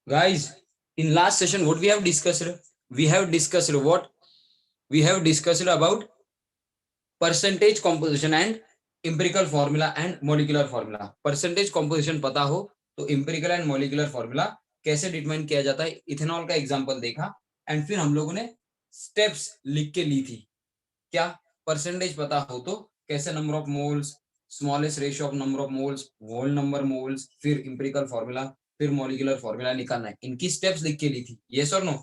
Guys, in last session, what we have discussed? We have discussed what? We have discussed about percentage composition and empirical formula and molecular formula. Percentage composition पता हो तो empirical and molecular formula कैसे determine किया जाता है, ethanol का example देखा and फिर हम लोगों ने स्टेप्स लिख के ली थी. क्या परसेंटेज पता हो तो कैसे number of moles, smallest ratio of number of moles, whole number moles, फिर इंपेरिकल फॉर्मूला, फिर मॉलिक्यूलर फॉर्मूला निकालना है. इनकी स्टेप्स लिख के ली थी. यस और नो?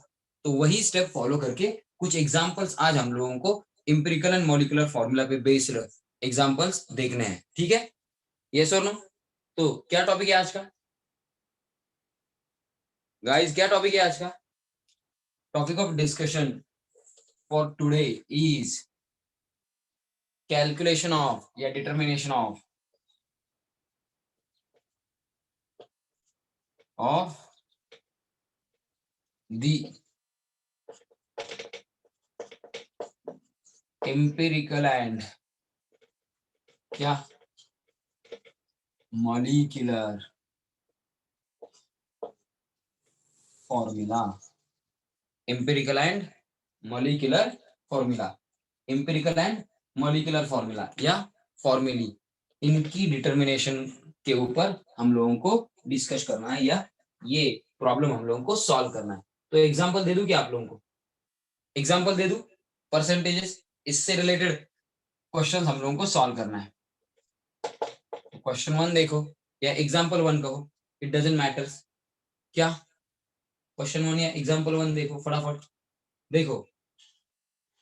तो वही स्टेप फॉलो करके कुछ एग्जांपल्स आज हम लोगों को इंपेरिकल एंड मॉलिक्यूलर फॉर्मूला पे बेस्ड एग्जांपल्स देखने हैं. ठीक है? यस और नो? तो क्या टॉपिक है आज का गाइस? क्या टॉपिक है आज का? Topic of discussion for today is calculation of या determination of the empirical and क्या molecular formula. empirical and molecular formula. empirical and molecular formula या फॉर्मूली, इनकी डिटर्मिनेशन के ऊपर हम लोगों को डिस्कस करना है या ये प्रॉब्लम हम लोगों को सॉल्व करना है. तो एग्जांपल दे दूं क्या आप लोगों को? एग्जांपल दे दूं परसेंटेजेस, इससे रिलेटेड क्वेश्चन हम लोगों को सॉल्व करना है. क्वेश्चन वन देखो या एग्जाम्पल वन कहो, इट डजेंट मैटर्स. क्या क्वेश्चन वन या एग्जाम्पल वन देखो फटाफट. देखो,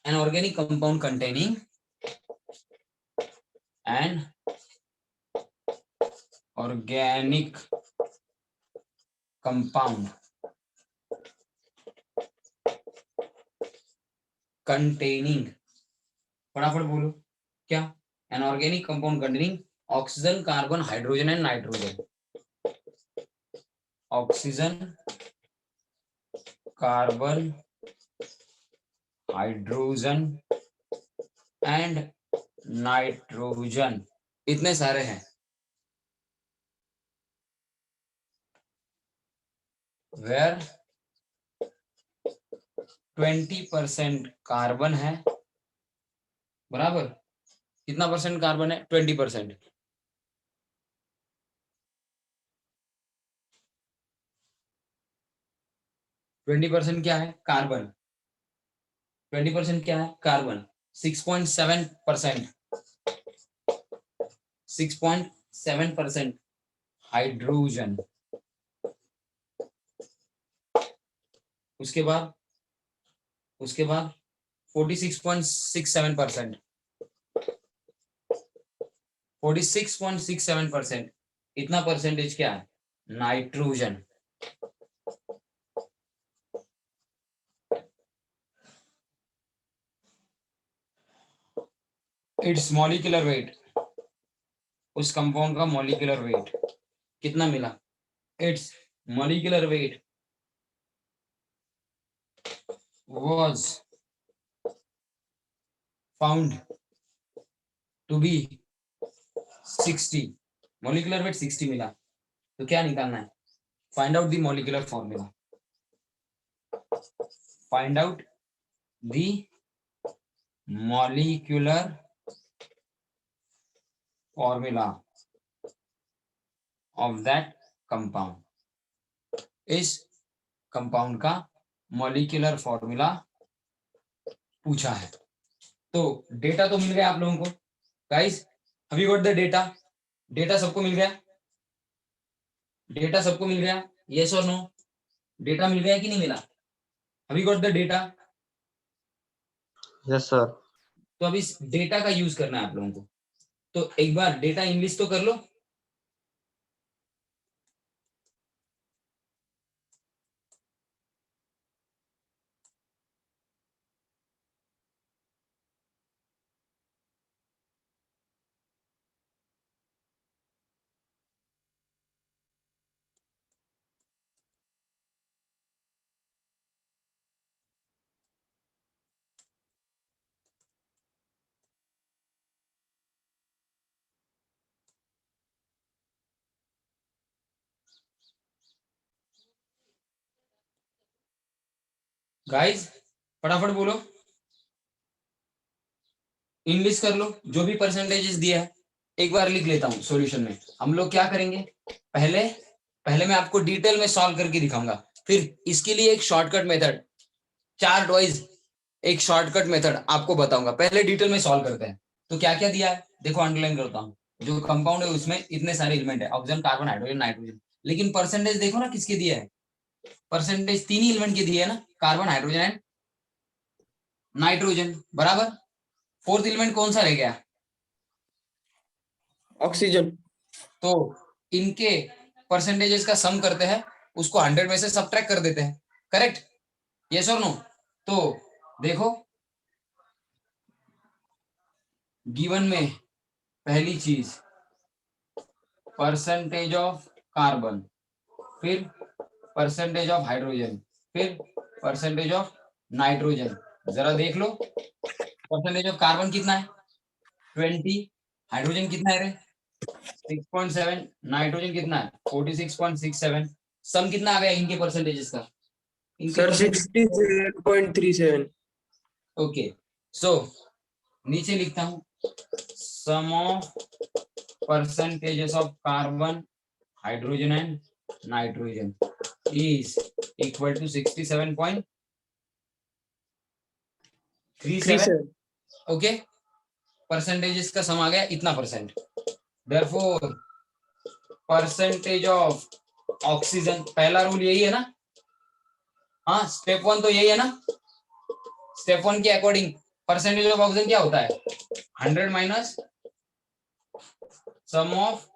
an organic compound containing an organic compound containing, फटाफट बोलो क्या? An organic compound containing oxygen, carbon, hydrogen and nitrogen. Oxygen, carbon, hydrogen and nitrogen, इतने सारे हैं. वेयर 20% कार्बन है, बराबर कितना परसेंट कार्बन है? 20%. 20% क्या है? कार्बन. 20% क्या है? कार्बन. 6.7%, 6.7% हाइड्रोजन. उसके बाद 46.67%, 46.67%, इतना परसेंटेज क्या है? नाइट्रोजन. इट्स मॉलिक्यूलर वेट, उस कंपाउंड का मॉलिक्यूलर वेट कितना मिला? It's molecular weight was found to be 60. Molecular weight 60 मिला. तो क्या निकालना है? Find out the molecular formula. Find out the molecular formula of that compound. इस कंपाउंड का मॉलिक्यूलर फॉर्मूला पूछा है. तो डेटा तो मिल गया आप लोगों को. Guys, have you got the data? Data सबको मिल गया? डेटा सबको मिल गया? यस और नो? डेटा मिल गया कि नहीं मिला? Have you got the data? Yes sir. तो अब इस डेटा का यूज करना है आप लोगों को. तो एक बार डेटा इंग्लिश तो कर लो. गाइस फटाफट बोलो, इंग्लिश कर लो, जो भी परसेंटेजेस दिया है एक बार लिख लेता हूँ सॉल्यूशन में। हम लोग क्या करेंगे, पहले पहले मैं आपको डिटेल में सॉल्व करके दिखाऊंगा, फिर इसके लिए एक शॉर्टकट मेथड, चार्ट वाइज एक शॉर्टकट मेथड आपको बताऊंगा। पहले डिटेल में सॉल्व करते हैं। तो क्या क्या दिया है देखो, अंडरलाइन करता हूँ। जो कंपाउंड है उसमें इतने सारे एलिमेंट है, ऑक्सीजन, कार्बन, हाइड्रोजन, नाइट्रोजन, लेकिन परसेंटेज देखो ना किसके दिया है, परसेंटेज तीन ही एलिमेंट के दिए है ना, कार्बन, हाइड्रोजन एंड नाइट्रोजन, बराबर। फोर्थ एलिमेंट कौन सा रह गया, ऑक्सीजन। तो इनके परसेंटेजेस का सम करते हैं, उसको 100 में से सबट्रैक्ट कर देते हैं, करेक्ट, यस और नो। तो देखो गिवन में पहली चीज परसेंटेज ऑफ कार्बन, फिर परसेंटेज ऑफ हाइड्रोजन, फिर परसेंटेज ऑफ नाइट्रोजन। जरा देख लो परसेंटेज ऑफ कार्बन कितना है 20, हाइड्रोजन कितना है रे 6.7, नाइट्रोजन कितना है 46.67, सम कितना आ गया इनके परसेंटेजेस का, इनके सर परसेंटेज। 67.37। ओके, सो नीचे लिखता हूँ sum of percentages of carbon, hydrogen and nitrogen is equal to 67.37। 37। Okay, percentages का सम आ गया इतना percent. Therefore percentage of oxygen, पहला रूल यही है ना, हाँ स्टेप वन तो यही है ना, स्टेप वन के अकॉर्डिंग परसेंटेज ऑफ ऑक्सीजन क्या होता है 100 minus sum of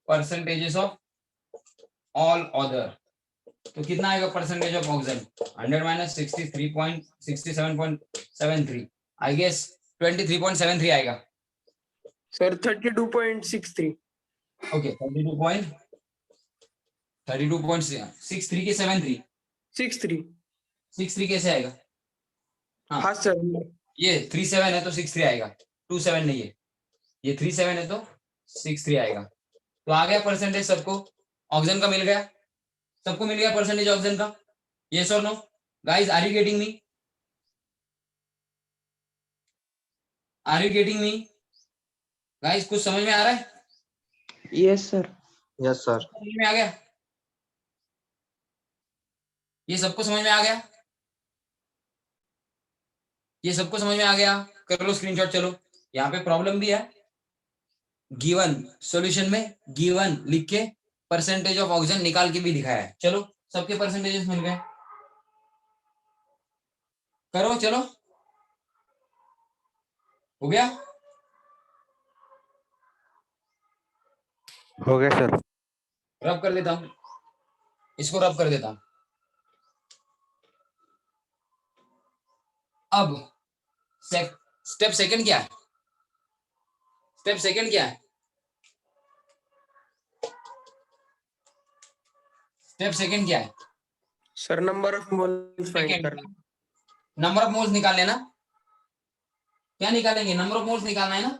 percentages of all other. तो कितना आएगा percentage of oxygen 100 minus 63.67.73, I guess 23.73 आएगा। सर 32.63। ओके 32.63 के 73, 63। 63 कैसे आएगा, हाँ सर। ये 37 है तो 63 आएगा, 27 नहीं है, ये 37 है तो 63 आएगा। तो आ गया परसेंटेज सबको, ऑक्सीजन का मिल गया, सबको मिल गया परसेंटेज ऑक्सीजन का, यस और no guys, are you getting me, are you getting me guys, कुछ समझ में आ रहा है, यस सर। Yes sir. समझ में आ गया, ये सबको समझ में आ गया, ये सबको समझ में आ गया, कर लो स्क्रीनशॉट। चलो यहाँ पे प्रॉब्लम भी है, गिवन सॉल्यूशन में गिवन लिख के परसेंटेज ऑफ ऑक्सीजन निकाल के भी दिखाया है। चलो सबके परसेंटेजेस मिल गए, करो चलो, हो गया, हो गया सर। रब कर देता हूं, इसको रब कर देता हूं। अब स्टेप सेकंड क्या है, स्टेप सेकंड क्या है, स्टेप सेकंड क्या है, sir number of moles find करना। नंबर ऑफ मोल्स निकाल लेना, क्या निकालेंगे, नंबर ऑफ मोल्स निकालना है ना,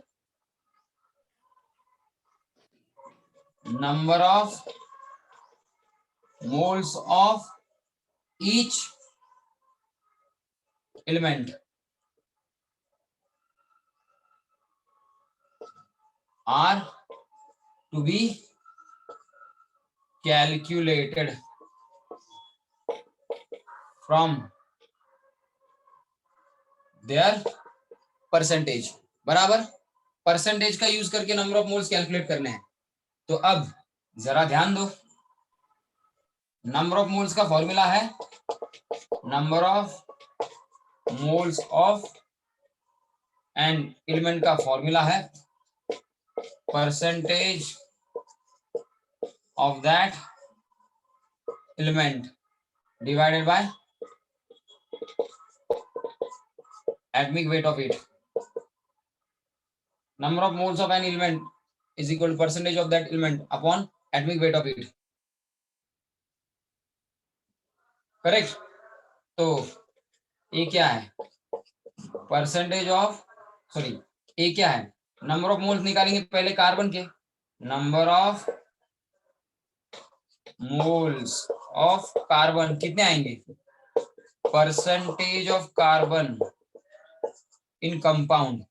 number of moles of each element are to be calculated from their percentage, बराबर, परसेंटेज का यूज करके नंबर ऑफ मोल्स कैलकुलेट करने हैं। तो अब जरा ध्यान दो, नंबर ऑफ मोल्स का फॉर्मूला है, number of moles of an element का फॉर्मूला है percentage of that element divided by atomic weight of it. Number of moles of an element is equal to percentage of that element upon atomic weight of it. Correct, तो ए क्या है percentage of, sorry ए क्या है, number of moles निकालेंगे पहले carbon के, number of moles of carbon कितने आएंगे percentage of carbon in compound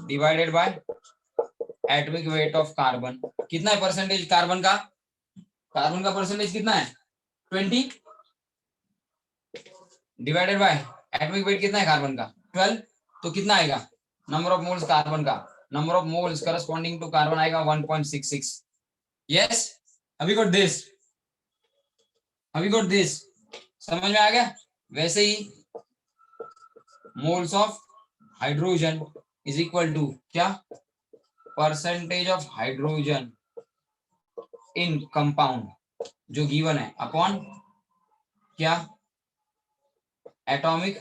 divided by atomic weight of carbon. कितना है परसेंटेज कार्बन का? कार्बन का परसेंटेज कितना है? 20 डिवाइडेड बाय एटॉमिक वेट कितना है कार्बन का? 12। तो कितना आएगा? नंबर ऑफ मोल्स कार्बन का, number of moles corresponding to carbon आएगा 1.66। यस, अभी गॉट दिस, अभी गॉट दिस, समझ में आ गया? वैसे ही moles of hydrogen is equal to क्या? Percentage of hydrogen in compound जो गिवन है अपॉन क्या? Atomic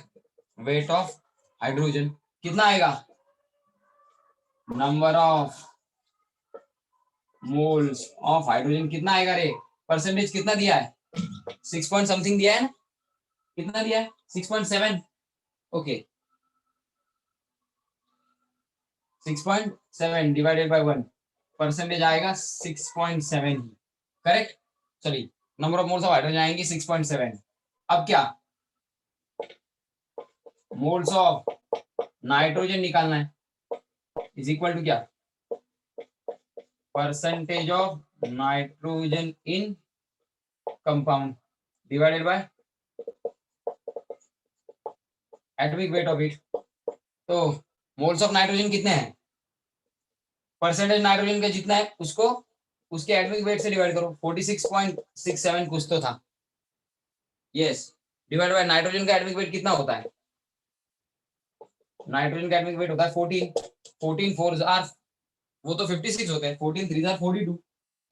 weight of hydrogen. कितना आएगा? Number of moles of hydrogen कितना आएगा रे? परसेंटेज कितना दिया है? 6 पॉइंट समथिंग दिया है ना? कितना दिया है? 6.7। ओके, 6.7 डिवाइडेड बाय 1, परसेंटेज आएगा 6.7 ही, correct? Sorry, number of moles of hydrogen आएंगे 6.7। अब क्या? मोल्स ऑफ नाइट्रोजन निकालना है, इज इक्वल टू क्या? Percentage of nitrogen in compound divided by atomic weight of it. तो मोल्स ऑफ नाइट्रोजन कितने हैं? परसेंटेज नाइट्रोजन का जितना है उसको उसके एटॉमिक वेट से डिवाइड करो। 46.67 कुछ तो था। यस, डिवाइड बाय नाइट्रोजन का एटॉमिक वेट कितना होता है? नाइट्रोजन का एटॉमिक वेट होता है 14। 14 4 आर, वो तो 56 होते हैं, 14 3 आर 42,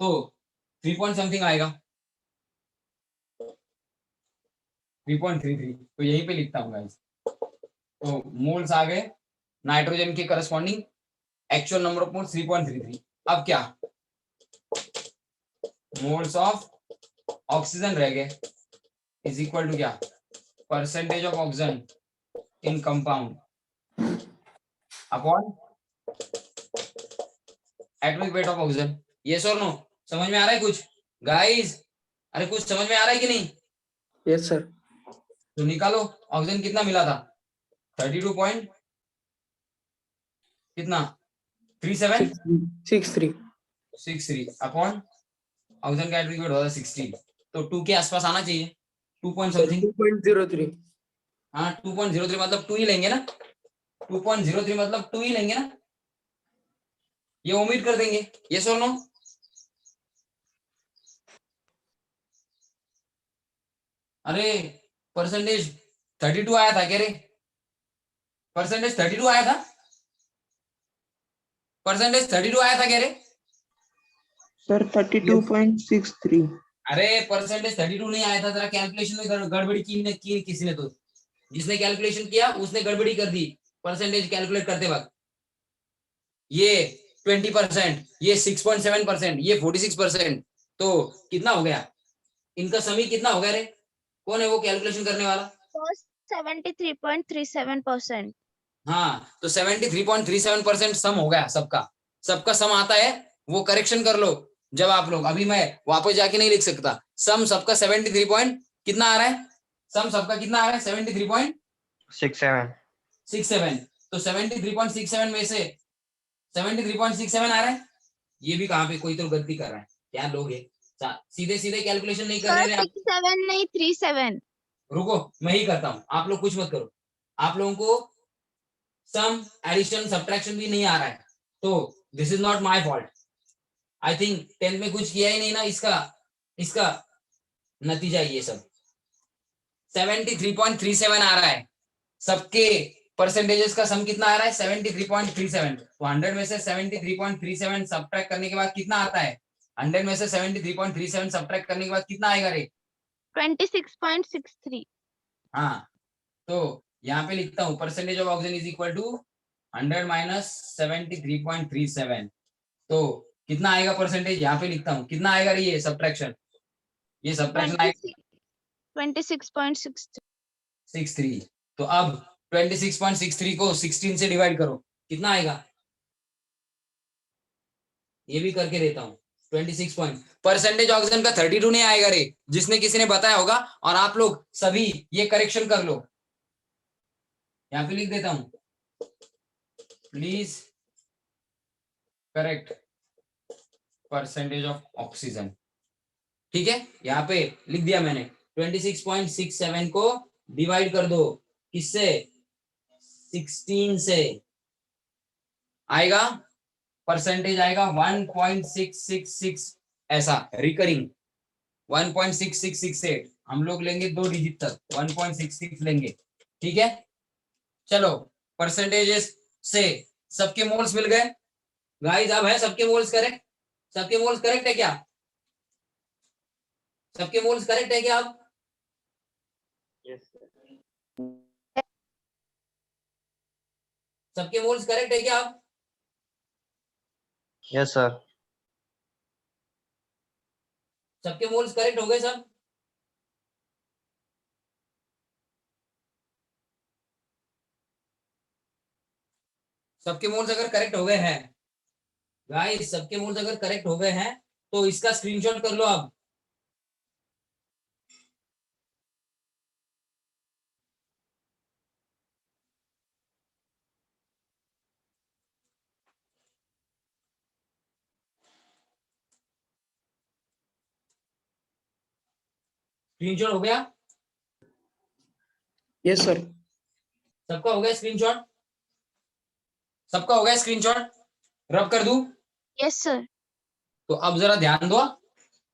तो 3 पॉइंट समथिंग आएगा, 3.33। तो यहीं पे लिखता हूँ गाइस। तो मोल्स आ गए नाइट्रोजन के corresponding, actual number of moles 3.33। अब क्या? मोल्स ऑफ ऑक्सीजन रह गए, इज इक्वल टू क्या? Percentage of oxygen in compound upon atomic weight of oxygen. Yes और नो? समझ में आ रहा है कुछ गाइस? अरे कुछ समझ में आ रहा है कि नहीं? Yes sir. तो निकालो, ऑक्सीजन कितना मिला था? 32 पॉइंट कितना? 37 63 अपॉन ऑक्सीजन का एटॉमिक वेट होता है 16, तो 2 के आसपास आना चाहिए, 2 पॉइंट समथिंग। 2.03। हाँ, 2.03 मतलब 2 ही लेंगे ना, 2.03 मतलब 2 ही लेंगे ना, ये उम्मीद कर देंगे। यस और नो? अरे परसेंटेज 32 आया था क्या रे? परसेंटेज 32 आया था? परसेंटेज 32 आया था क्या रे? सर 32.63। अरे परसेंटेज 32 नहीं आया था, जरा कैलकुलेशन में गड़बड़ी की किसी ने, तो जिसने कैलकुलेशन किया उसने गड़बड़ी कर दी परसेंटेज कैलकुलेट करते वक्त। ये 20%, ये 6.7%, ये 46%, तो कितना हो गया? इनका समी कितना हो गया रे? कौन है वो कैलकुलेशन करने वाला? 73.37%। हाँ, तो 73.37% सम हो गया सबका। सबका सम आता है, वो करेक्शन कर लो जब आप लोग, अभी मैं वापस जाके नहीं लिख सकता। सम सबका 73 पॉइंट कितना आ रहा है? सम सबका कितना आ रहा है? 73.67। तो 73.67 में से 73.67 आ रहा है। ये भी कहाँ पे कोई तो गलती कर रहा है, क्या लोग है सीधे सीधे कैलकुलेशन नहीं कर रहे हैं। 67 नहीं 37। रुको, मैं ही करता हूँ, आप लोग कुछ मत करो। आप लोगों को सम एडिशन सब्ट्रैक्शन भी नहीं आ रहा है, तो this is not my fault. I think 10th में कुछ किया ही नहीं ना, इसका नतीजा ये सब 73.37 आ रहा है। सबके परसेंटेजेस का सम कितना आ रहा है? 73.37। तो 100 में से 73.37 सब्ट्रैक्ट करने के बाद कितना आता है? 100 में से 73.37 सब्ट्रैक्ट करने के बाद कितना आएगा रे? 26.63। हाँ, तो यहाँ पे लिखता हूँ percentage of oxygen is equal to 100 minus 73.37। तो कितना आएगा परसेंटेज? यहाँ पे लिखता हूँ कितना आएगा रे ये सब्ट्रैक्शन, ये सब्ट्रैक्शन आएगा 26.63। तो अब 26.63 को 16 से डिवाइड करो, कितना आएगा? ये भी करके देता हूँ। 26 पॉइंट। परसेंटेज ऑक्सीजन का 32 नहीं आएगा रे, जिसने किसी ने बताया होगा। और आप लोग सभी ये करेक्शन कर लो, यहाँ पे लिख देता हूं, please correct percentage of oxygen. ठीक है, यहाँ पे लिख दिया मैंने। 26.67 को डिवाइड कर दो किससे, 16 से, आएगा परसेंटेज आएगा 1.666, ऐसा रिकरिंग 1.6668। हम लोग लेंगे 2 डिजिट तक, 1.66 लेंगे। ठीक है, चलो परसेंटेजेस से सबके मोल्स मिल गए गाइस। अब है सबके मोल्स करेक्ट, सबके मोल्स करेक्ट है क्या, सबके मोल्स करेक्ट है क्या अब? सबके मोल्स करेक्ट है क्या अब? Yes sir. सबके मोल्स करेक्ट हो गए सब? सबके मोल्स अगर करेक्ट हो गए हैं गाइस, सबके मोल्स अगर करेक्ट हो गए हैं तो इसका स्क्रीनशॉट कर लो अब। स्क्रीनशॉट हो गया? Yes, sir. सबका हो गया स्क्रीनशॉट? सबका हो गया स्क्रीनशॉट? रब कर दूं? Yes, sir. तो अब जरा ध्यान दो,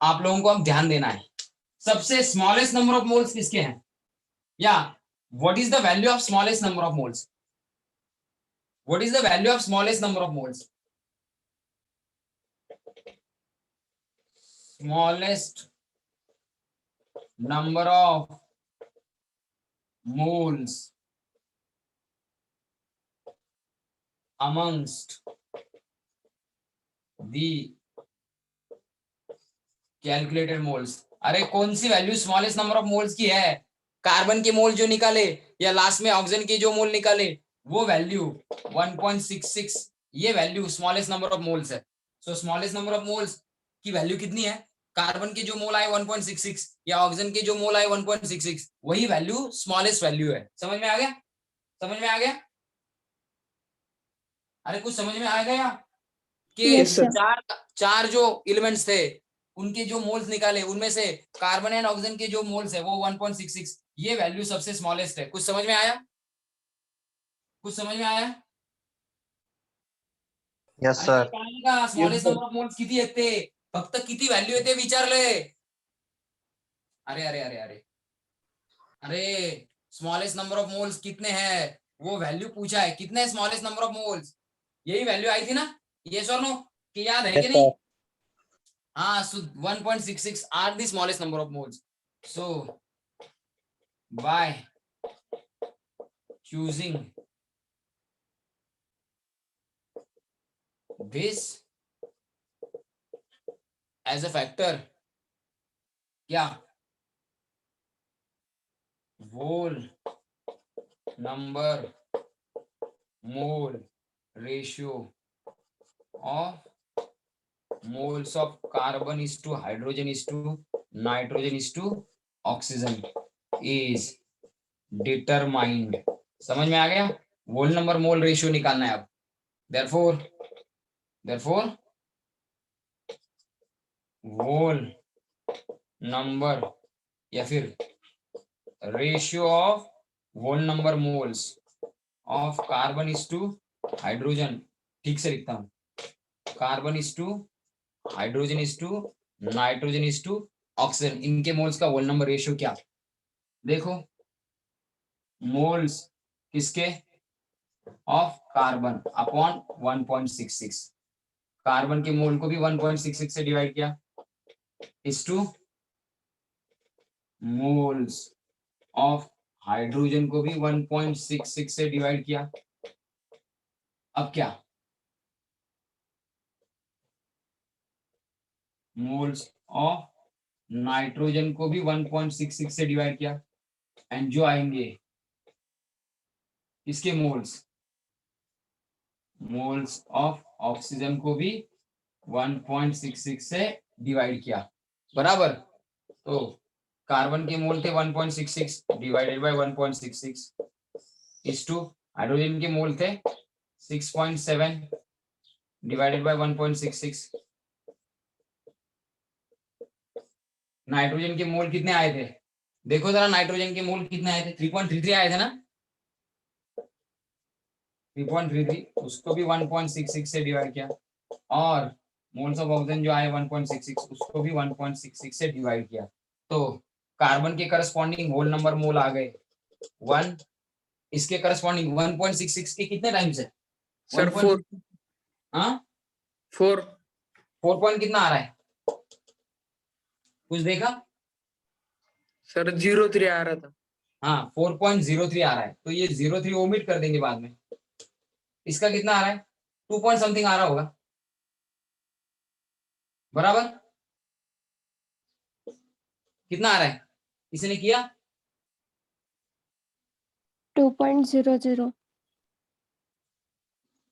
आप लोगों को अब ध्यान देना है। सबसे स्मॉलेस्ट नंबर ऑफ मोल्स किसके हैं, या what is the value of smallest number of moles, what is the value of smallest number of moles, smallest number of moles amongst the calculated moles. अरे कौन सी value smallest number of moles की है, carbon के मोल जो निकाले या last में ऑक्सीजन के जो मोल निकाले वो वैल्यू 1.66, ये value smallest number of moles है। So smallest number of moles की वैल्यू कितनी है, कार्बन के जो मोल आए 1.66 या ऑक्सीजन के जो मोल आए 1.66, वही वैल्यू स्मॉलेस्ट वैल्यू है। समझ में आ गया, समझ में आ गया? अरे कुछ समझ में आ गया कि Yes, sir. चार चार जो एलिमेंट्स थे उनके जो मोल्स निकाले, उनमें से कार्बन एंड ऑक्सीजन के जो मोल्स है वो 1.66, ये वैल्यू सबसे स्मॉलेस्ट है। कुछ समझ में आया, कुछ समझ में आया? Yes sir. Yes, smallest sir. Number of moles किती येते, फक्त किती व्हॅल्यू येते विचारले। अरे अरे अरे अरे अरे स्मॉलेस्ट नंबर ऑफ मोल्स कितने हैं वो वैल्यू पूछा है, कितने स्मॉलेस्ट नंबर ऑफ मोल्स, यही वैल्यू आई थी ना, यस और नो, कि याद है कि नहीं? हाँ, so 1.66 are the smallest number of moles. So by choosing this as a factor, क्या whole number mole ratio of moles of carbon is to hydrogen is to nitrogen is to oxygen is determined। समझ में आ गया? whole number mole ratio निकालना है अब। therefore whole number या फिर ratio of whole number moles of carbon is to hydrogen, ठीक से लिखता हूं, carbon is to hydrogen is to nitrogen is to oxygen, इनके मोल्स का whole number रेशियो क्या, देखो मोल्स किसके, ऑफ कार्बन अपॉन 1.66, कार्बन के मोल को भी 1.66 से डिवाइड किया, is two moles of hydrogen को भी 1.66 से डिवाइड किया। अब क्या, मोल्स ऑफ नाइट्रोजन को भी 1.66 से डिवाइड किया, एंड जो आएंगे इसके मोल्स, मोल्स ऑफ ऑक्सीजन को भी 1.66 से डिवाइड किया, बराबर। तो कार्बन के मोल थे 1.66 divided by 1.66 is two hydrogen के मोल थे 6.7 डिवाइडेड बाय 1.66। नाइट्रोजन के मोल कितने आए थे, देखो जरा नाइट्रोजन के मोल कितने आए थे, 3.33 आए थे ना, 3.33, उसको भी 1.66 से डिवाइड किया, और मोल्स ऑफ ऑक्सीजन जो आए 1.66 उसको भी 1.66 से डिवाइड किया। तो कार्बन के करस्पॉन्डिंग होल नंबर मोल आ गए 1, इसके करस्पॉन्डिंग 1.66 के कितने टाइम्स है सर 4 हाँ 4 4 पॉइंट कितना आ रहा है, कुछ देखा? सर 03 आ रहा था। हाँ 4.03 आ रहा है, तो ये 03 ओमिट कर देंगे बाद में। इसका कितना आ रहा है, 2 पॉइंट समथिंग आ रहा होगा, बराबर। कितना आ रहा है, किसी किया? 2.00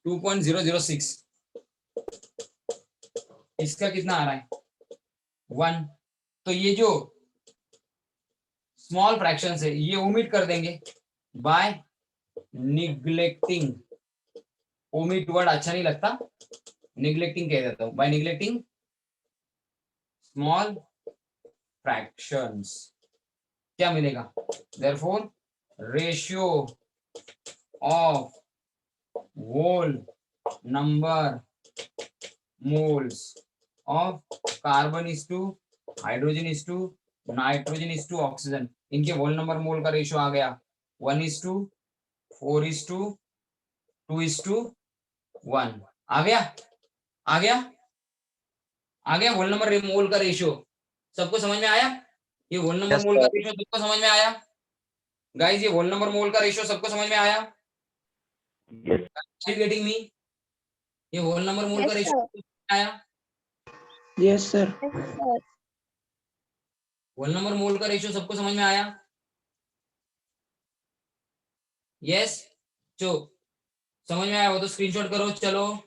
2.006। इसका कितना आ रहा है 1। तो ये जो स्मॉल फ्रैक्शन है ये ओमिट कर देंगे बाय निग्लेक्टिंग, ओमिट वर्ड अच्छा नहीं लगता, निग्लेक्टिंग कह देता हूं, बाय निग्लेक्टिंग स्मॉल फ्रैक्शंस। क्या मिलेगा, therefore ratio of whole number moles of carbon is to hydrogen is to nitrogen is to oxygen, इनके whole number मोल का रेशियो आ गया 1:4:2:1 आ गया, आ गया, आ गया। होल नंबर मोल का रेशियो सबको समझ में आया? ये होल नंबर मोल का रेशियो सबको समझ में आया गाइस? ये होल नंबर मोल का रेशियो सबको समझ में आया? Getting me? ये होल नंबर मोल का Yes, रेशियो sir. आया? Yes sir. Yes, sir. Whole number mole का रेशियो सबको समझ में आया? यस, जो समझ में आया वो तो स्क्रीनशॉट करो। चलो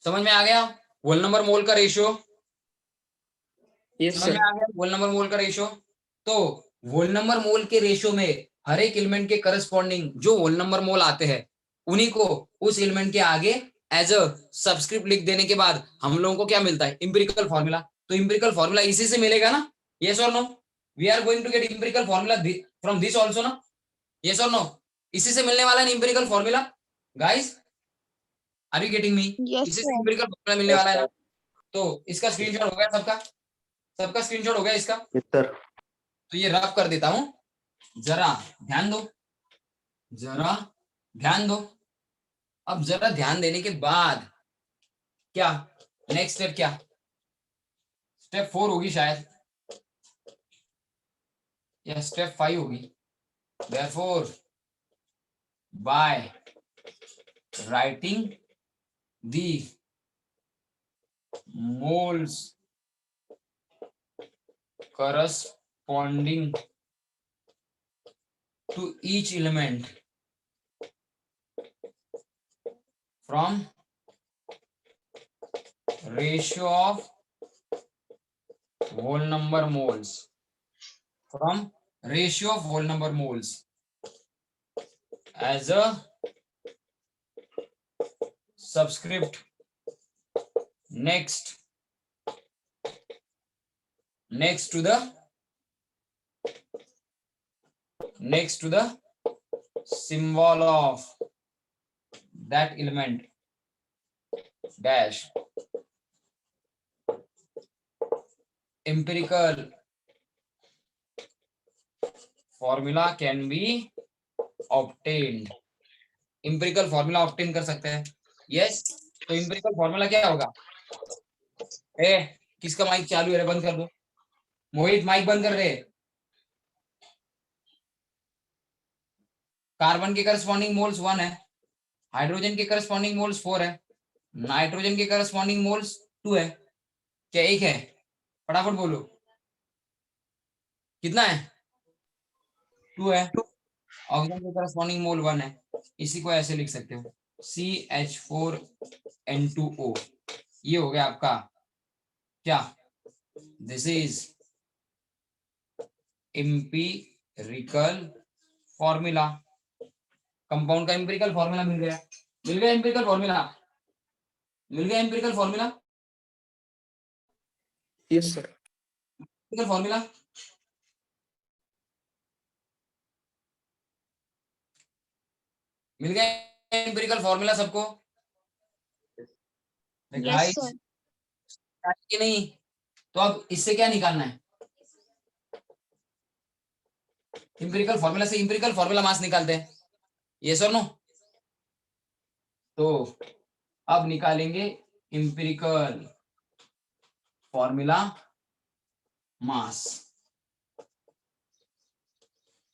समझ में आ गया होल नंबर मोल का रेशियो? यस समझ में सर। आ गया होल नंबर मोल का रेशियो? तो होल नंबर मोल के रेशियो में हर एक एलिमेंट के करस्पॉन्डिंग जो होल नंबर मोल आते हैं उन्हीं को उस एलिमेंट के आगे एज अ सबस्क्रिप्ट लिख देने के बाद हम लोगों को क्या मिलता है, इंपेरिकल फॉर्मूला। तो इंपेरिकल फॉर्मूला इसी से मिलेगा ना, यस और no? We are going to get empirical formula from this also ना, यस और नो? इसी से मिलने वाला है empirical formula guys, are you getting me? Yes, इसी से sir. इंपेरिकल फॉर्मूला मिलने वाला है ना। तो इसका स्क्रीनशॉट हो गया सबका, सबका स्क्रीनशॉट हो गया इसका। सर तो ये रफ कर देता हूं, जरा ध्यान दो, जरा ध्यान दो। अब जरा ध्यान देने के बाद क्या नेक्स्ट स्टेप, क्या स्टेप 4 होगी शायद, या स्टेप 5 होगी। Therefore by writing the moles corresponding to each element from ratio of whole number moles, from ratio of whole number moles as a subscript next to the symbol of that element dash empirical formula can be obtained। empirical formula obtain कर सकते हैं, yes. तो empirical formula क्या होगा? ए किसका mic चालू है, बंद कर दो। मोहित माइक बंद कर दे। कार्बन के करस्पॉन्डिंग मोल्स 1 है, हाइड्रोजन के करस्पॉन्डिंग मोल्स 4 है, नाइट्रोजन के करस्पॉन्डिंग मोल्स 2 है, क्या 1 है? फटाफट बोलो कितना है? 2 है। ऑक्सीजन के करस्पॉन्डिंग मोल 1 है। इसी को ऐसे लिख सकते हो CH4N2O। ये हो गया आपका क्या? This is empirical formula. Compound का एम्पिरिकल फॉर्मूला मिल गया। मिल गया एम्पिरिकल फॉर्मूला? मिल गया empirical formula? Yes sir. Empirical formula मिल गया एम्पिरिकल फॉर्मूला सबको? Yes, guys sir. कि नहीं? तो अब इससे क्या निकालना है? एम्पिरिकल फॉर्मूला से एम्पिरिकल फॉर्मूला मास निकालते हैं, यस और नो? तो अब निकालेंगे एम्पिरिकल फॉर्मूला मास।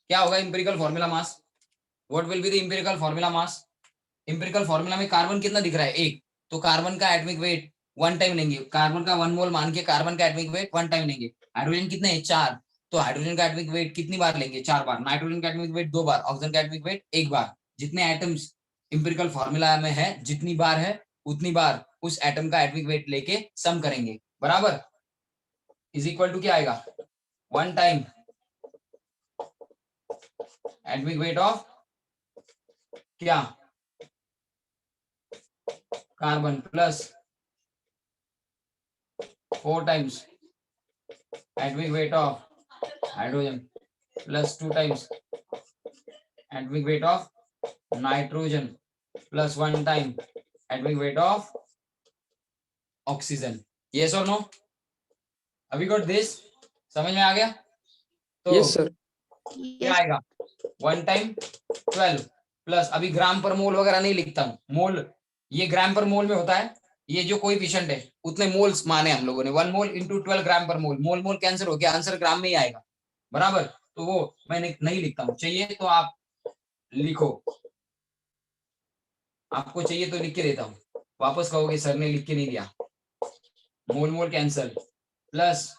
क्या होगा empirical formula mass? What will be the empirical formula mass? Empirical formula में कार्बन कितना दिख रहा है? 1। तो कार्बन का एटॉमिक वेट 1 टाइम लेंगे, कार्बन का 1 मोल मान के कार्बन का एटॉमिक वेट 1 टाइम लेंगे। हाइड्रोजन कितने हैं? 4। तो हाइड्रोजन का एटॉमिक वेट कितनी बार लेंगे? 4 बार। नाइट्रोजन का एटॉमिक वेट 2 बार, ऑक्सीजन का एटॉमिक वेट 1 बार। जितने एटम्स एम्पिरिकल फॉर्मूला में है, जितनी बार है उतनी बार उस एटम का एटॉमिक वेट लेके सम करेंगे, बराबर? इज इक्वल टू क्या आएगा? 1 टाइम एटॉमिक वेट ऑफ क्या? Carbon plus 4 times atomic weight of hydrogen plus 2 times atomic weight of nitrogen plus 1 time atomic weight of oxygen. Yes और नो? अभी got this? समझ में आ गया? तो यस सर। क्या Yes, आएगा? 1 टाइम 12 प्लस, अभी ग्राम पर मोल वगैरह नहीं लिखता हूँ, मोल ये ग्राम पर मोल में होता है। ये जो कोएफिशिएंट है उतने मोल्स माने हम लोगों ने, 1 मोल इंटू 12 ग्राम पर मोल। मोल मोल कैंसिल हो गया, आंसर ग्राम में ही आएगा, बराबर? तो वो मैंने नहीं लिखता हूँ, चाहिए तो आप लिखो, आपको चाहिए तो लिख के देता हूँ, वापस कहोगे सर ने लिख के नहीं दिया। मोल मोल कैंसिल प्लस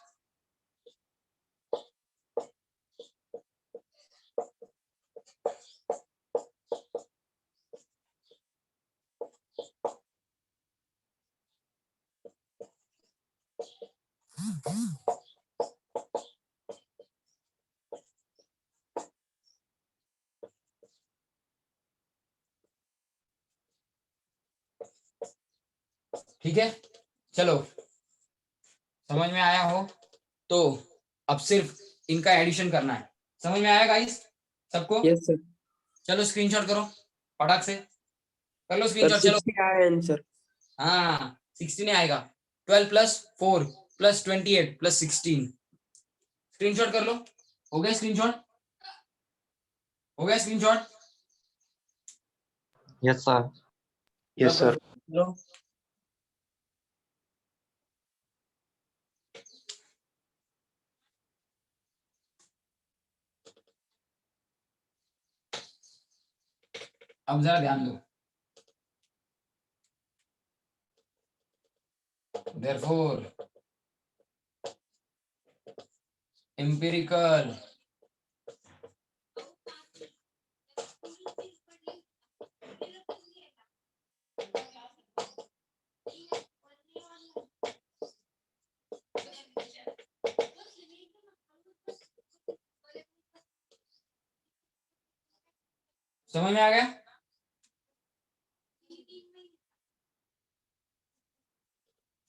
ठीक है। चलो समझ में आया हो तो अब सिर्फ इनका एडिशन करना है। समझ में आया गाइस सबको? Yes sir. चलो स्क्रीनशॉट करो फटाक से, कर लो सर स्क्रीनशॉट। चलो 60 आया आंसर। हाँ 16 आएगा। 12 प्लस 4 प्लस 28 प्लस 16। स्क्रीनशॉट कर लो। हो गया स्क्रीनशॉट? हो गया screenshot? Yes sir. Yes sir. चलो अब जरा ध्यान दो। Therefore, empirical समझ में आ गया?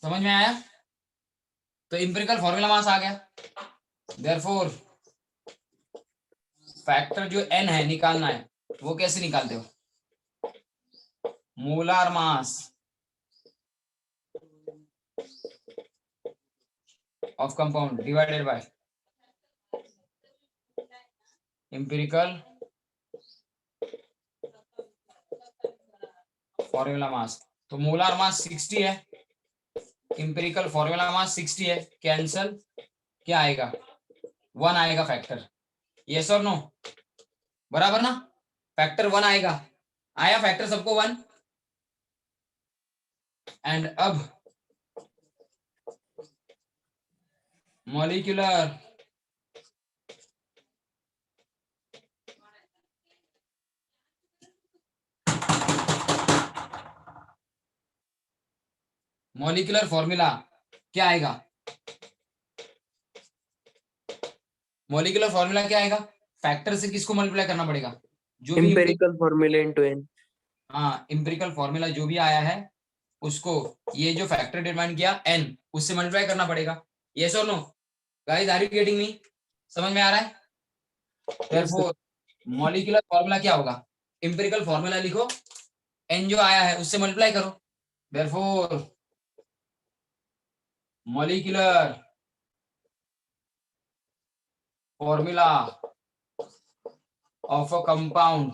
समझ में आया? तो इंपेरिकल फॉर्मूला मास आ गया। देयरफॉर फैक्टर जो n है निकालना है, वो कैसे निकालते हो? Molar mass of compound divided bye empirical formula mass. तो मोलार मास 60 है, इंपेरिकल फॉर्मूला मास 60 है, कैंसल क्या आएगा? 1 आएगा फैक्टर। यस और नो? बराबर ना? फैक्टर 1 आएगा। आया फैक्टर सबको 1? एंड अब मॉलिक्यूलर फॉर्मूला क्या आएगा? मॉलिक्यूलर फॉर्मूला क्या आएगा? फैक्टर से किसको मल्टीप्लाई करना पड़ेगा? जो भी empirical formula into n. हाँ, इंपेरिकल फॉर्मूला जो भी आया है उसको ये जो फैक्टर डिटरमाइन किया n उससे मल्टीप्लाई करना पड़ेगा। यस और no guys, are you getting me? समझ में आ रहा है? देयरफॉर मॉलिक्यूलर फॉर्मूला क्या होगा? इंपेरिकल फॉर्मूला लिखो, n जो आया है उससे मल्टीप्लाई करो। Therefore molecular formula of a compound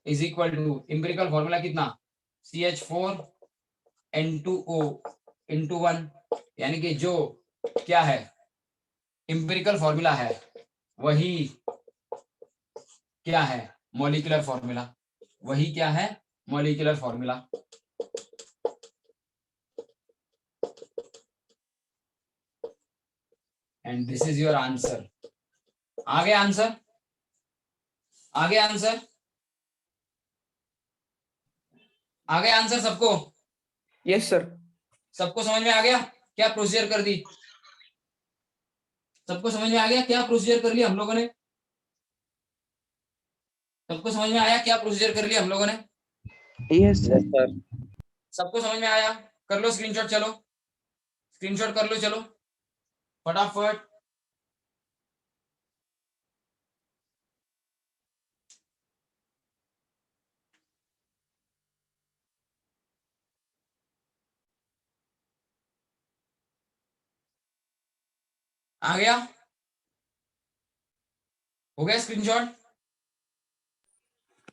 is equal to empirical formula कितना? CH4N2O इंटू 1, यानी कि जो क्या है इंपेरिकल फॉर्मूला है वही क्या है मॉलिक्यूलर फॉर्मूला, वही क्या है molecular formula. And this is your answer. आगे आंसर, आगे आंसर, आगे आंसर सबको? Yes, sir. सबको समझ में आ गया क्या प्रोसीजर कर दी? सबको समझ में आ गया क्या प्रोसीजर कर लिया हम लोगों ने? सबको समझ में आया क्या प्रोसीजर कर लिया हम लोगों ने? Yes, sir. सबको समझ में आया? कर लो स्क्रीनशॉट, चलो स्क्रीनशॉट कर लो, चलो फटाफट। आ गया? हो गया स्क्रीनशॉट?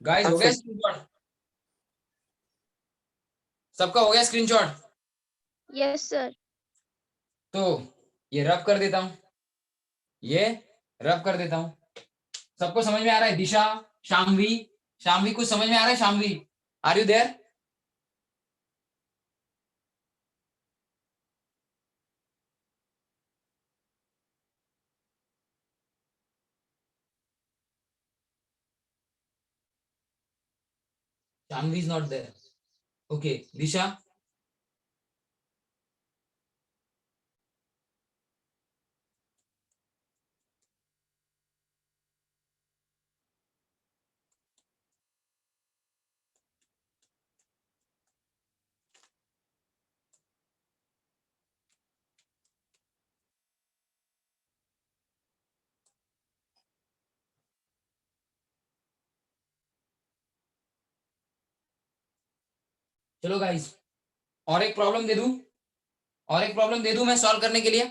गाइस हो गया Perfect. स्क्रीनशॉट? सबका हो गया स्क्रीनशॉट? Yes, sir. तो ये रब कर देता हूं, ये रब कर देता हूं। सबको समझ में आ रहा है? दिशा, शामवी, शामवी कुछ समझ में आ रहा है? Shamvi, are you there? Shamvi is not there. Okay, Disha? चलो गाइस, और एक प्रॉब्लम दे दूं, और एक प्रॉब्लम दे दूं मैं सॉल्व करने के लिए?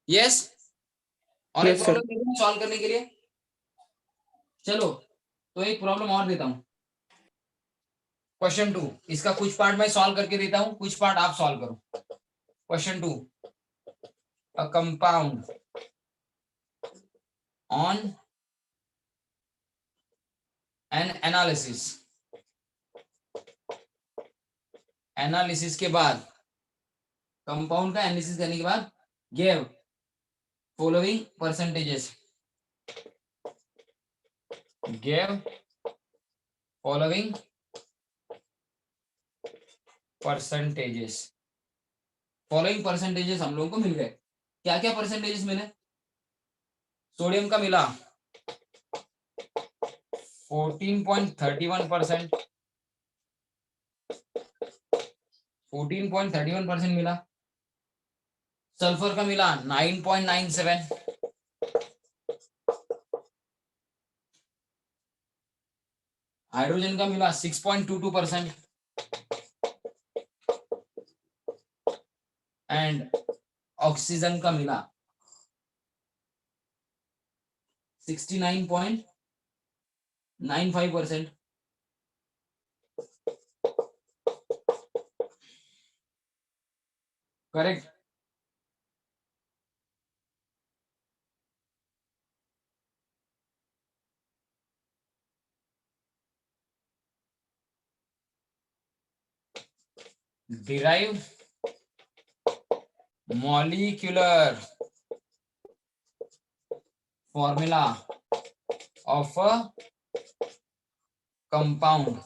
यस, और एक Yes, sir. प्रॉब्लम दे दूं सॉल्व करने के लिए? चलो तो एक प्रॉब्लम और देता हूं, क्वेश्चन 2। इसका कुछ पार्ट मैं सॉल्व करके देता हूं, कुछ पार्ट आप सॉल्व करो। Question 2, a compound on an analysis, analysis के बाद, कंपाउंड का एनालिसिस करने के बाद give following percentages, give following percentages. Following percentages हम लोगों को मिल गए। क्या क्या परसेंटेजेस मिले? सोडियम का मिला 14.31%, 14.31% मिला। सल्फर का मिला 9.97, हाइड्रोजन का मिला 6.22% एंड ऑक्सीजन का मिला 69.95%। Correct? derive molecular formula of a compound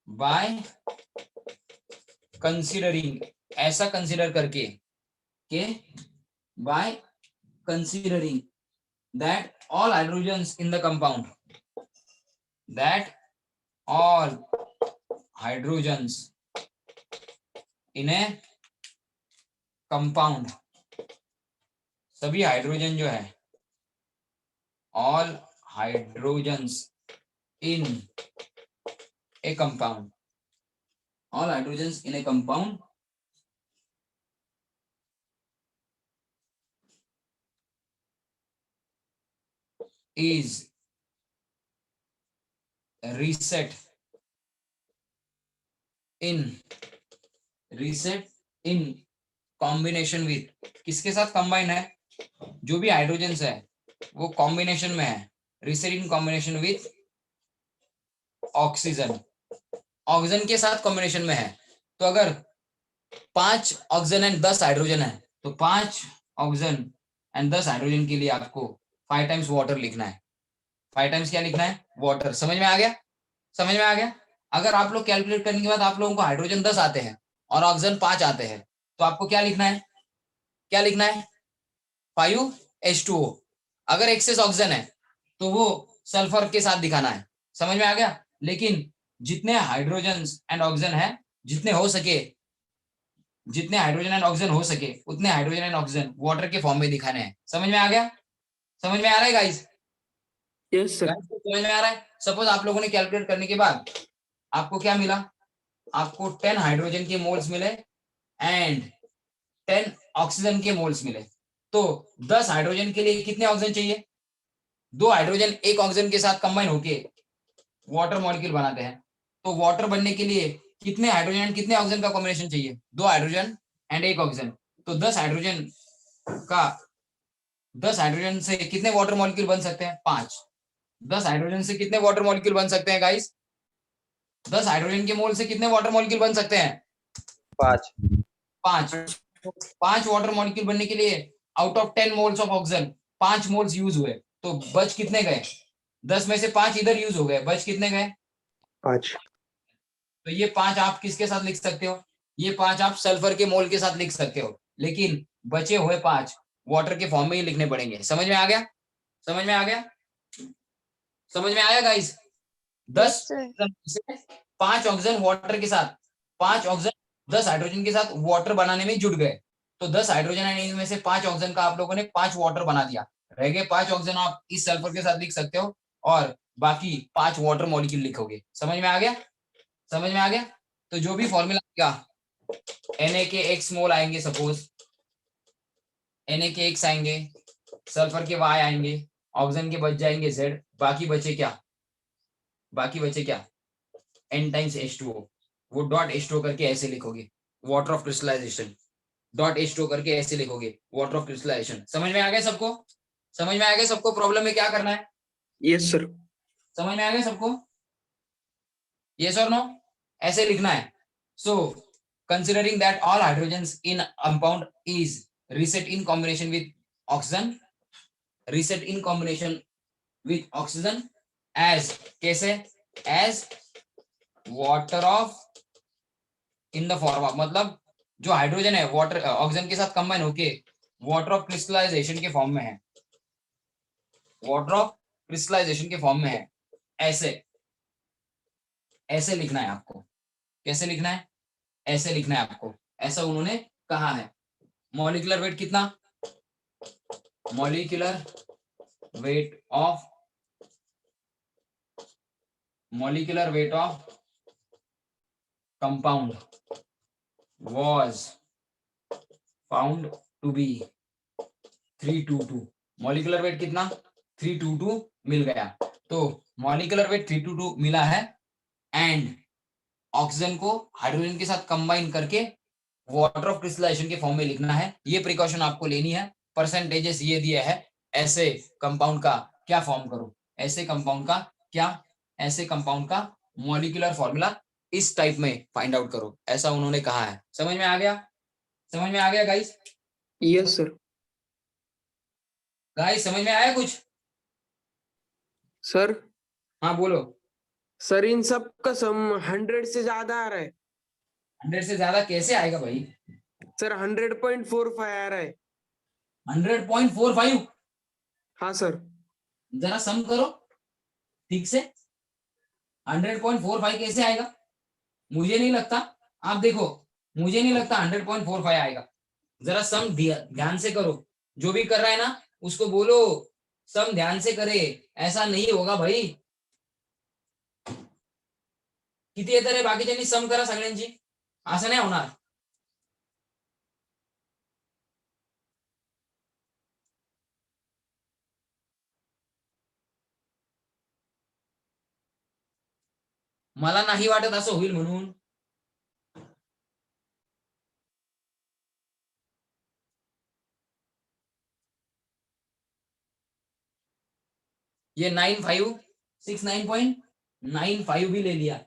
by considering, ऐसा कंसिडर करके के by considering that all hydrogens in the compound, that all hydrogens in a compound, सभी हाइड्रोजन जो है, all hydrogens in a compound, all hydrogens in a compound is reset in combination with, किसके साथ combine है, जो भी hydrogens है वो कॉम्बिनेशन में है, reset in combination with oxygen, oxygen के साथ कॉम्बिनेशन में है। तो अगर 5 ऑक्सीजन एंड 10 हाइड्रोजन है तो 5 ऑक्सीजन एंड 10 हाइड्रोजन के लिए आपको 5 टाइम्स वाटर लिखना है। 5 टाइम्स क्या लिखना है, वाटर। समझ में आ गया, समझ में आ गया। अगर आप लोग कैलकुलेट करने के बाद आप लोगों को हाइड्रोजन 10 आते हैं और ऑक्सीजन 5 आते हैं तो आपको क्या लिखना है, क्या लिखना है, 5H2O। अगर एक्सेस ऑक्सीजन है तो वो सल्फर के साथ दिखाना है। समझ में आ गया। लेकिन जितने हाइड्रोजन एंड ऑक्सीजन है, जितने हो सके, जितने हाइड्रोजन एंड ऑक्सीजन हो सके उतने हाइड्रोजन एंड ऑक्सीजन वाटर के फॉर्म में दिखाने हैं। समझ में आ गया, समझ में आ रहा है गाइस? Yes sir. समझ में आ रहा है। सपोज आप लोगों ने कैलकुलेट करने के बाद आपको क्या मिला, आपको 10 हाइड्रोजन के मोल्स मिले एंड 10 ऑक्सीजन के मोल्स मिले। तो 10 हाइड्रोजन के लिए कितने ऑक्सीजन चाहिए, 2 हाइड्रोजन एक ऑक्सीजन के साथ कंबाइन होके वाटर मॉलिक्यूल बनाते हैं। तो वाटर बनने के लिए कितने हाइड्रोजन एंड कितने ऑक्सीजन का कॉम्बिनेशन चाहिए, 2 हाइड्रोजन एंड एक ऑक्सीजन। तो 10 हाइड्रोजन का, 10 हाइड्रोजन से कितने वाटर मॉलिक्यूल बन सकते हैं, 5। 10 हाइड्रोजन से कितने वाटर मॉलिक्यूल बन सकते हैं गाइस, 10 हाइड्रोजन के मोल से कितने वाटर मॉलिक्यूल बन सकते हैं, 5। 5। 5 वाटर मॉलिक्यूल बनने के लिए out of 10 moles of oxygen 5 moles use हुए, तो बच कितने गए, 10 में से 5 इधर यूज हो गए, बच कितने गए, 5। तो ये 5 आप किसके साथ लिख सकते हो, ये 5 आप सल्फर के मोल के साथ लिख सकते हो। लेकिन बचे हुए 5 वाटर के फॉर्म में ही लिखने पड़ेंगे। समझ में आ गया, समझ में आ गया, समझ में आया गाइस? 10 sir. 5 ऑक्सीजन वाटर के साथ, 5 ऑक्सीजन 10 हाइड्रोजन के साथ वाटर बनाने में जुट गए। तो 10 हाइड्रोजन एंड इनमें से 5 ऑक्सीजन का आप लोगों ने 5 वाटर बना दिया, रह गए 5 ऑक्सीजन आप इस सल्फर के साथ लिख सकते हो और बाकी 5 वाटर मॉलिक्यूल लिखोगे। समझ में आ गया, समझ में आ गया। तो जो भी फॉर्मूला आएगा, Na के x मोल आएंगे, सपोज Na के x आएंगे, सल्फर के y आएंगे, ऑक्सीजन के बच जाएंगे z, बाकी बचे क्या, बाकी बचे क्या, n टाइम्स H2O। वो डॉट H2O करके ऐसे लिखोगे, water of crystallization, dot H2O करके ऐसे लिखोगे, वाटर ऑफ क्रिस्टलाइजेशन। समझ में आ गया सबको, समझ में आ गया सबको? प्रॉब्लम में क्या करना है, यस सर। समझ में आ गया सबको, यस और नो, ऐसे लिखना है। सो considering that all hydrogens in a compound is reset in combination with oxygen, reset in combination with oxygen as, कैसे, as water of in the form of, मतलब जो हाइड्रोजन है वाटर ऑक्सीजन के साथ कंबाइन होके वाटर ऑफ क्रिस्टलाइजेशन के form में है, वाटर ऑफ क्रिस्टलाइजेशन के फॉर्म में है। ऐसे, ऐसे लिखना है आपको। कैसे लिखना है, ऐसे लिखना है आपको, ऐसा उन्होंने कहा है। मॉलिक्यूलर वेट कितना, molecular weight of, molecular weight of compound was found to be 322। Molecular weight कितना, 322 मिल गया। तो मॉलिक्यूलर वेट 322 मिला है एंड ऑक्सीजन को हाइड्रोजन के साथ कंबाइन करके वाटर ऑफ क्रिस्टलाइजेशन के फॉर्म में लिखना है। ये प्रिकॉशन आपको लेनी है। परसेंटेजेस ये दिया है, ऐसे कंपाउंड का क्या फॉर्म करो, ऐसे कंपाउंड का क्या, ऐसे कंपाउंड का मॉलिक्यूलर फॉर्मूला इस टाइप में फाइंड आउट करो, ऐसा उन्होंने कहा है। समझ में आ गया? समझ में आ गया गाइस? Yes sir. गाइस समझ में आया कुछ? सर हाँ बोलो। सर इन सब का सम 100 से ज्यादा आ रहा है 100 से ज्यादा कैसे आएगा भाई? सर। 100.45 आ रहा है। 100.45? हाँ सर। जरा सम करो ठीक से। 100.45 कैसे आएगा? मुझे नहीं लगता। आप देखो, मुझे नहीं लगता 100.45 आएगा। जरा सम ध्यान से करो। जो भी कर रहा है ना उसको बोलो सम ध्यान से करे, ऐसा नहीं होगा भाई। किती येतं रे? बाकीच्यांनी सम करा सगळ्यांची, असं नाही होणार। मला नाही वाटत असं होईल म्हणून। ये 9569.95 भी ले लिया,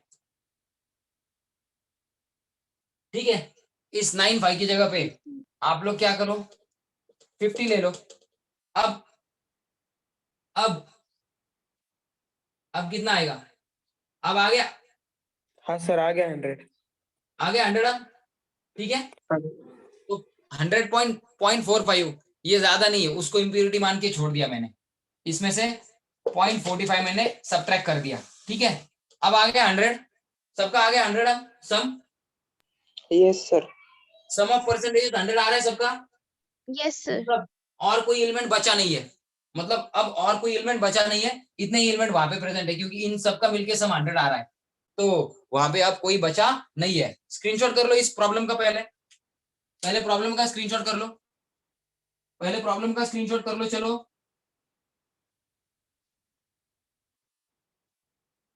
ठीक है। इस 95 की जगह पे आप लोग क्या करो, 50 ले लो। अब अब अब कितना आएगा? अब आ गया, हाँ सर आ गया 100। आ गया 100। ठीक है, तो 100.45 ये ज्यादा नहीं है, उसको इम्प्योरिटी मान के छोड़ दिया मैंने। इसमें से 0.45 मैंने सबट्रैक्ट कर दिया, ठीक है। अब आ गया 100, सबका आ गया 100। अब sum yes sir. Sum of percentage 100 आ रहा है सबका। Yes, sir. मतलब और कोई एलिमेंट बचा नहीं है, मतलब अब और कोई एलिमेंट बचा नहीं है, इतने ही एलिमेंट वहां पे प्रेजेंट है, क्योंकि इन सबका मिलके सम 100 आ रहा है, तो वहां पे अब कोई बचा नहीं है। स्क्रीनशॉट कर लो इस प्रॉब्लम का, पहले पहले प्रॉब्लम का स्क्रीनशॉट कर लो, पहले प्रॉब्लम का स्क्रीनशॉट कर लो। चलो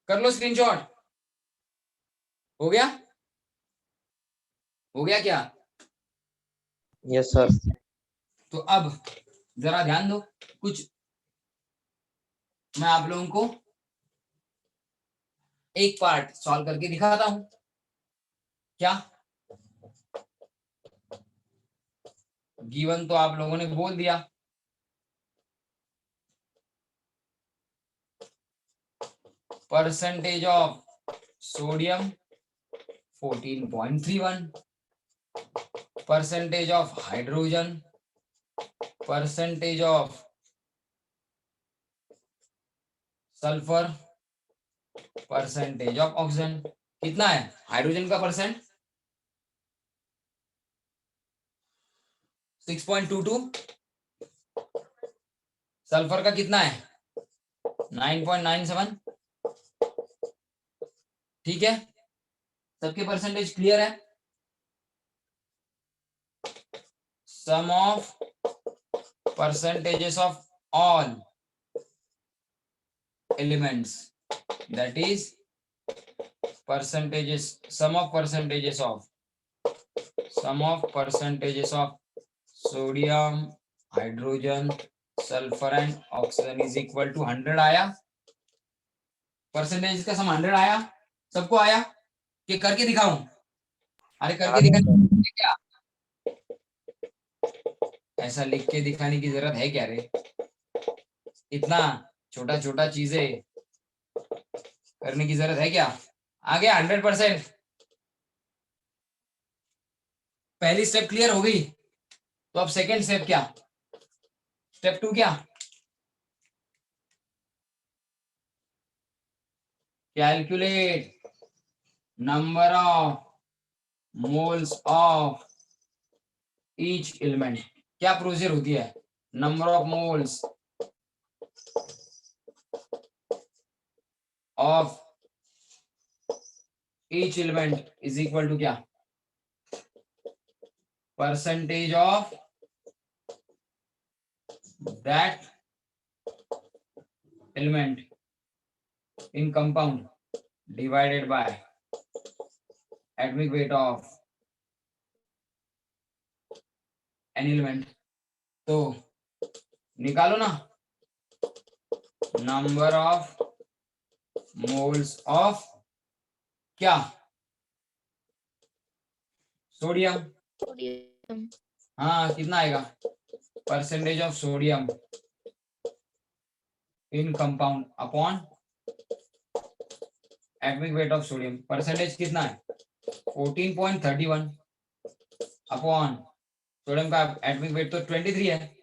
कर लो स्क्रीनशॉट। हो गया? हो गया क्या? Yes sir. तो अब जरा ध्यान दो, कुछ मैं आप लोगों को एक पार्ट सॉल्व करके दिखाता हूं। क्या गिवन तो आप लोगों ने बोल दिया, percentage of sodium 14.31, percentage of hydrogen, percentage of sulphur, percentage of oxygen. कितना है हाइड्रोजन का परसेंट? 6.22। सल्फर का कितना है? 9.97। ठीक है, सबके परसेंटेज क्लियर है? Sum of percentages of all elements, that is percentages, sum of percentages of sodium, hydrogen, sulfur and oxygen is equal to 100 आया। परसेंटेज का सम 100 आया, सबको आया कि करके दिखाऊं? अरे करके दिखाने क्या, ऐसा लिख के दिखाने की जरूरत है क्या रे? इतना छोटा छोटा चीजें करने की जरूरत है क्या? आ गया 100%। पहली स्टेप क्लियर हो गई, तो अब सेकेंड स्टेप क्या? स्टेप 2 क्या? Calculate number of moles of each element. क्या प्रोसीजर होती है? Number of moles of each element is equal to क्या? Percentage of that element in compound divided by atomic weight of an element। तो निकालो ना, number of moles of क्या? Sodium, Sodium. हाँ कितना आएगा, percentage of sodium in compound upon atomic weight of sodium, percentage कितना है 14.31 अपॉन सोडियम का एटॉमिक वेट तो 23 है।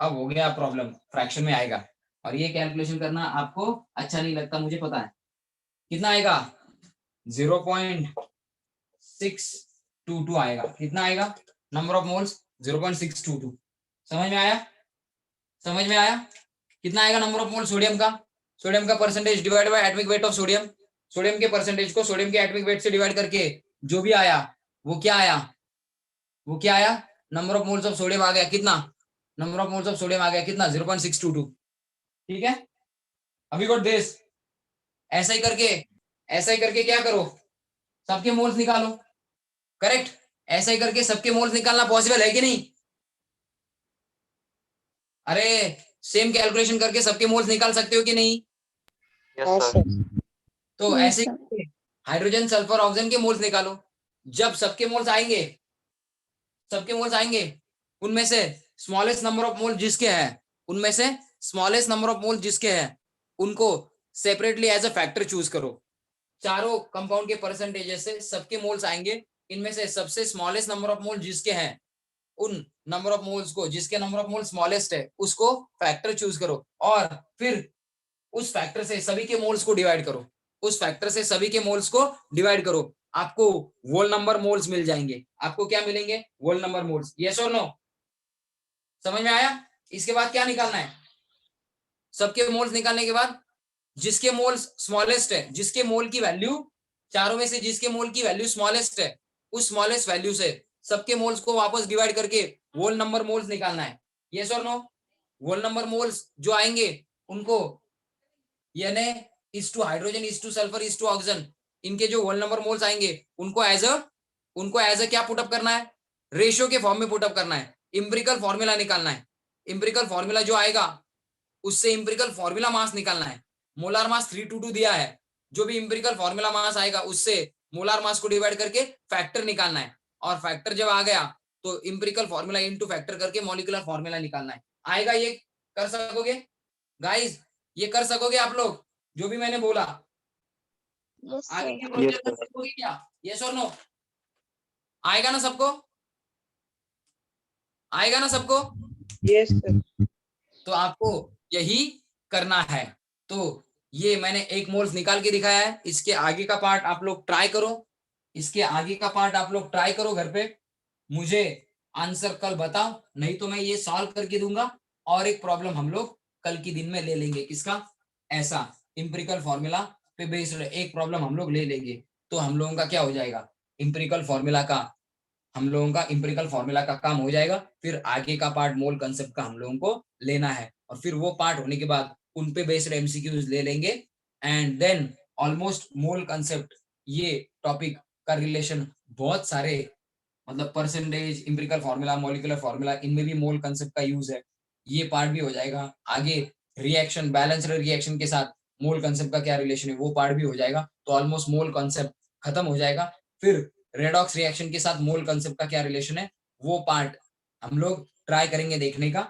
अब हो गया प्रॉब्लम, फ्रैक्शन में आएगा और ये कैलकुलेशन करना आपको अच्छा नहीं लगता, मुझे पता है। कितना आएगा 0.622 आएगा। कितना आएगा नंबर ऑफ मोल्स 0.622। समझ में आया, समझ में आया। कितना आएगा नंबर ऑफ मोल सोडियम का, सोडियम का percentage divide by atomic weight of sodium, sodium के परसेंटेज को सोडियम के एटॉमिक वेट से डिवाइड करके जो भी आया वो क्या आया, वो क्या आया, number of moles of sodium आ गया। कितना number of moles of sodium आ गया, कितना 0.622। ठीक है, अभी गॉट दिस। ऐसा ही करके क्या करो, सबके मोल्स निकालो। करेक्ट, ऐसा ही करके सबके मोल्स निकालना पॉसिबल है कि नहीं। अरे सेम कैलकुलेशन करके सबके मोल्स निकाल सकते हो कि नहीं। Yes, sir. तो Yes, ऐसे sir. हाइड्रोजन सल्फर ऑक्सीजन के मोल्स निकालो। जब सबके मोल्स आएंगे, सबके मोल्स आएंगे, उनमें से स्मॉलेस्ट नंबर ऑफ मोल जिसके है, उनमें से स्मॉलेस्ट नंबर ऑफ मोल जिसके है उनको separately as a factor choose करो। चारों कंपाउंड के परसेंटेजेस से सबके मोल्स आएंगे, इनमें से सबसे स्मॉलेस्ट नंबर ऑफ मोल जिसके हैं उन नंबर ऑफ मोल्स को, जिसके नंबर ऑफ मोल स्मॉलेस्ट है उसको फैक्टर चूज करो और फिर उस फैक्टर से सभी के मोल्स को डिवाइड करो, उस फैक्टर से सभी के मोल्स को डिवाइड करो, आपको वोल नंबर मोल्स मिल जाएंगे। आपको क्या मिलेंगे, वोल नंबर मोल्स। यस और नो, समझ में आया। इसके बाद क्या निकालना है, सबके मोल्स निकालने के बाद जिसके मोल्स स्मॉलेस्ट है, जिसके मोल की वैल्यू, चारों में से जिसके मोल की वैल्यू स्मॉलेस्ट है, उस स्मॉलेस्ट वैल्यू से सबके मोल्स को वापस डिवाइड करके वोल नंबर मोल्स निकालना है। यस और नो, वोल नंबर मोल्स जो आएंगे उनको यानी is two hydrogen, is two sulphur, is two oxygen, इनके जो होल नंबर मोल्स आएंगे उनको एज अ क्या पुटअप करना है, रेशियो के फॉर्म में पुटअप करना है। इंपेरिकल फॉर्मूला निकालना है, इंपेरिकल फॉर्मूला जो आएगा उससे इंपेरिकल फॉर्मूला मास निकालना है। मोलार मास 322 दिया है, जो भी इंपेरिकल फॉर्मूला मास आएगा उससे मोलार मास को डिवाइड करके फैक्टर निकालना है और फैक्टर जब आ गया तो इंपेरिकल फॉर्मूला इनटू फैक्टर करके मॉलिक्यूलर फॉर्मूला निकालना है। आएगा, ये कर सकोगे गाइस, ये कर सकोगे आप लोग जो भी मैंने बोला। Yes, आगे sir. की Yes, प्रोसेस sir. सकोगे क्या, यस और नो, आएगा ना सबको, आएगा ना सबको। Yes, sir. तो आपको यही करना है। तो ये मैंने एक मोल्स निकाल के दिखाया है, इसके आगे का पार्ट आप लोग ट्राई करो, इसके आगे का पार्ट आप लोग ट्राई करो घर पे, मुझे आंसर कल बताओ, नहीं तो मैं ये सॉल्व करके दूंगा और एक प्रॉब्लम हम लोग कल की दिन में ले लेंगे। किसका, ऐसा इंपेरिकल फॉर्मूला पे बेस्ड एक प्रॉब्लम हम लोग ले लेंगे। तो हम लोगों का क्या हो जाएगा, इंपेरिकल फॉर्मूला का, हम लोगों का इंपेरिकल फॉर्मूला का काम हो जाएगा। फिर आगे का पार्ट मोल कंसेप्ट का हम लोगों को लेना है और फिर वो पार्ट होने के बाद उन पे बेस्ड एमसीक्यूज ले लेंगे and then almost mole concept, ये टॉपिक का रिलेशन बहुत सारे, मतलब percentage, empirical formula, molecular formula, इनमें भी मोल कंसेप्ट का यूज है, ये पार्ट भी हो जाएगा। आगे रिएक्शन, बैलेंस्ड रिएक्शन के साथ मोल कंसेप्ट का क्या रिलेशन है वो पार्ट भी हो जाएगा। तो ऑलमोस्ट मोल कंसेप्ट खत्म हो जाएगा। फिर रेडॉक्स रिएक्शन के साथ मोल कंसेप्ट का क्या रिलेशन है वो पार्ट हम लोग ट्राई करेंगे देखने का।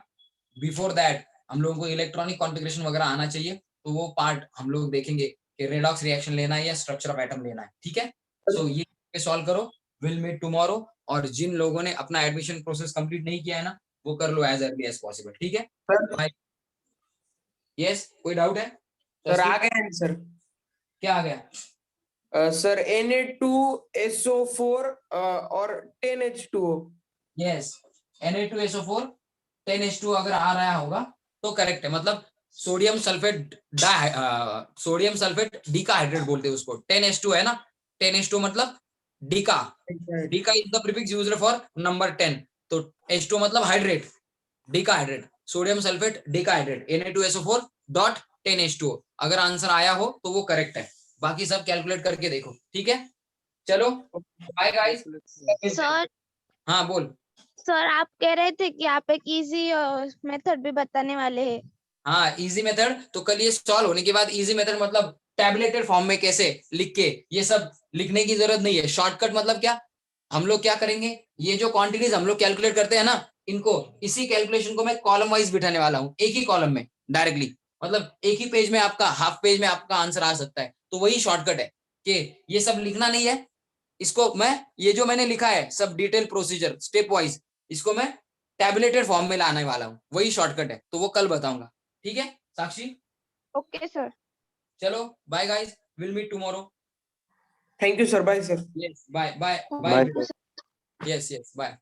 बिफोर दैट हम लोगों को इलेक्ट्रॉनिक कॉन्फ़िगरेशन वगैरह आना चाहिए, तो वो पार्ट हम लोग देखेंगे कि रेडॉक्स रिएक्शन लेना है या स्ट्रक्चर ऑफ एटम लेना है। ठीक है, सो ये सॉल्व करो, विल मीट टुमारो। और जिन लोगों ने अपना एडमिशन प्रोसेस कंप्लीट नहीं किया है ना, वो कर लो एज अर्ली एज पॉसिबल। ठीक है, सर, यस, कोई डाउट है सर आ गया आंसर। क्या आ गया, सर Na2SO4 और 10H2O। यस, Na2SO4 10H2 अगर आ रहा होगा तो करेक्ट है, मतलब sodium sulphate sodium sulphate decahydrate बोलते हैं उसको। 10H2 है ना, 10H2 मतलब deca, deca is the prefix used for number 10, तो H2 मतलब hydrate, decahydrate, sodium sulphate decahydrate, Na2SO4 dot 10H2O। अगर आंसर आया हो तो वो करेक्ट है, बाकी सब कैलकुलेट करके देखो। ठीक है, चलो बाय गाइस। सर, हाँ बोल। सर आप कह रहे थे कि आप एक इजी मेथड भी बताने वाले हैं। हाँ इजी मेथड, तो कल ये सॉल्व होने के बाद इजी मेथड मतलब टैबलेटेड फॉर्म में कैसे लिख के, ये सब लिखने की जरूरत नहीं है। शॉर्टकट मतलब क्या, हम लोग क्या करेंगे, ये जो क्वांटिटीज हम लोग कैलकुलेट करते हैं ना, इनको इसी कैलकुलेशन को मैं कॉलम वाइज बिठाने वाला हूँ, एक ही कॉलम में डायरेक्टली, मतलब एक ही पेज में आपका, हाफ पेज में आपका आंसर आ सकता है। तो वही शॉर्टकट है कि ये सब लिखना नहीं है, इसको मैं, ये जो मैंने लिखा है सब डिटेल प्रोसीजर स्टेप वाइज, इसको मैं टैबुलेटेड फॉर्म में लाने वाला हूँ, वही शॉर्टकट है। तो वो कल बताऊंगा, ठीक है साक्षी? Okay sir. चलो bye guys, will meet tomorrow. Thank you sir, bye sir. Yes bye bye bye bye, sir. Yes yes bye.